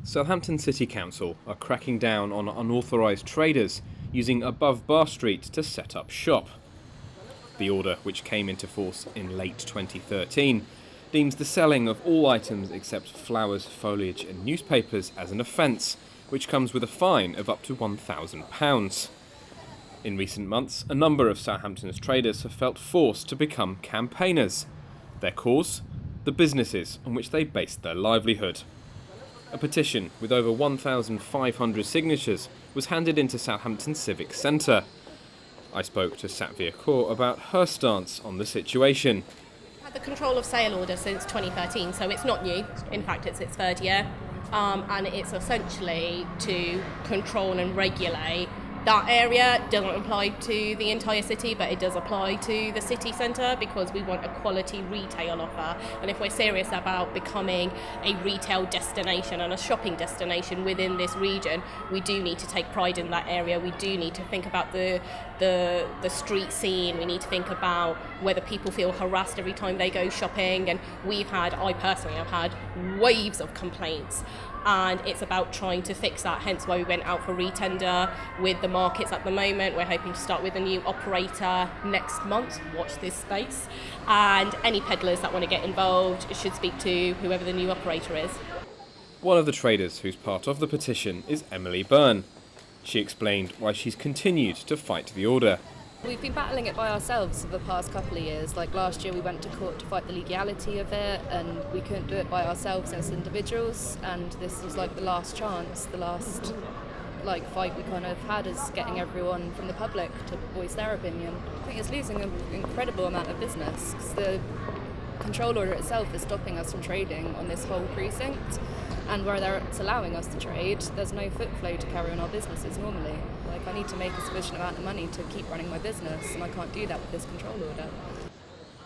Southampton City Council are cracking down on unauthorised traders using above Bar Street to set up shop. The order, which came into force in late 2013, deems the selling of all items except flowers, foliage and newspapers as an offence, which comes with a fine of up to £1,000. In recent months, a number of Southampton's traders have felt forced to become campaigners. Their cause? The businesses on which they based their livelihood. A petition with over 1,500 signatures was handed into Southampton Civic Centre. I spoke to Satvir Kaur about her stance on the situation. We've had the control of sale order since 2013, so it's not new. In fact, it's its third year. And it's essentially to control and regulate that area. It doesn't apply to the entire city, but it does apply to the city centre because we want a quality retail offer. And if we're serious about becoming a retail destination and a shopping destination within this region, we do need to take pride in that area. We do need to think about the street scene. We need to think about whether people feel harassed every time they go shopping. And I personally have had waves of complaints. And it's about trying to fix that, hence why we went out for retender with the markets at the moment. We're hoping to start with a new operator next month, watch this space, and any peddlers that want to get involved should speak to whoever the new operator is. One of the traders who's part of the petition is Emily Byrne. She explained why she's continued to fight the order. We've been battling it by ourselves for the past couple of years. Like last year we went to court to fight the legality of it, and we couldn't do it by ourselves as individuals, and this was like the last chance, the last fight we kind of had, is getting everyone from the public to voice their opinion. I think it's losing an incredible amount of business because the control order itself is stopping us from trading on this whole precinct, and where it's allowing us to trade, there's no foot flow to carry on our businesses normally. I need to make a sufficient amount of money to keep running my business, and I can't do that with this control order.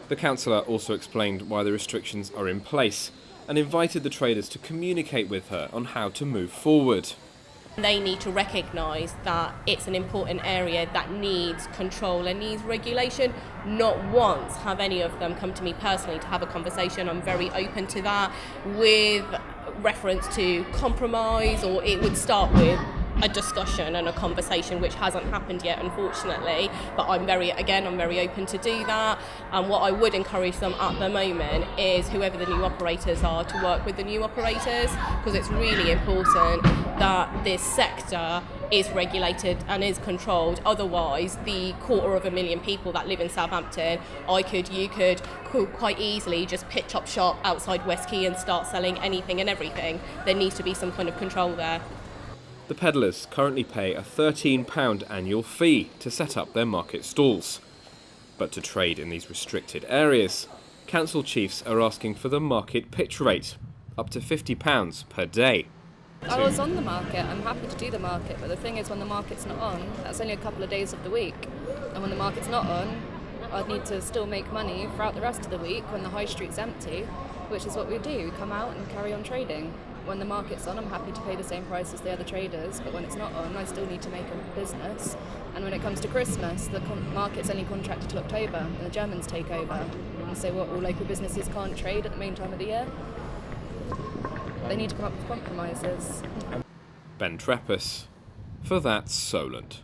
The councillor also explained why the restrictions are in place and invited the traders to communicate with her on how to move forward. They need to recognise that it's an important area that needs control and needs regulation. Not once have any of them come to me personally to have a conversation. I'm very open to that with reference to compromise, or it would start with a discussion and a conversation, which hasn't happened yet, unfortunately, but I'm very open to do that. And what I would encourage them at the moment is whoever the new operators are to work with the new operators, because it's really important that this sector is regulated and is controlled. Otherwise, the 250,000 people that live in Southampton, you could quite easily just pitch up shop outside West Quay and start selling anything and everything. There needs to be some kind of control there. The peddlers currently pay a £13 annual fee to set up their market stalls. But to trade in these restricted areas, council chiefs are asking for the market pitch rate, up to £50 per day. I was on the market, I'm happy to do the market, but the thing is when the market's not on, that's only a couple of days of the week. And when the market's not on, I'd need to still make money throughout the rest of the week when the high street's empty, which is what we do, we come out and carry on trading. When the market's on, I'm happy to pay the same price as the other traders, but when it's not on, I still need to make a business. And when it comes to Christmas, the market's only contracted till October, and the Germans take over. And so what, all local businesses can't trade at the main time of the year? They need to come up with compromises. Ben Trepess, for That's Solent.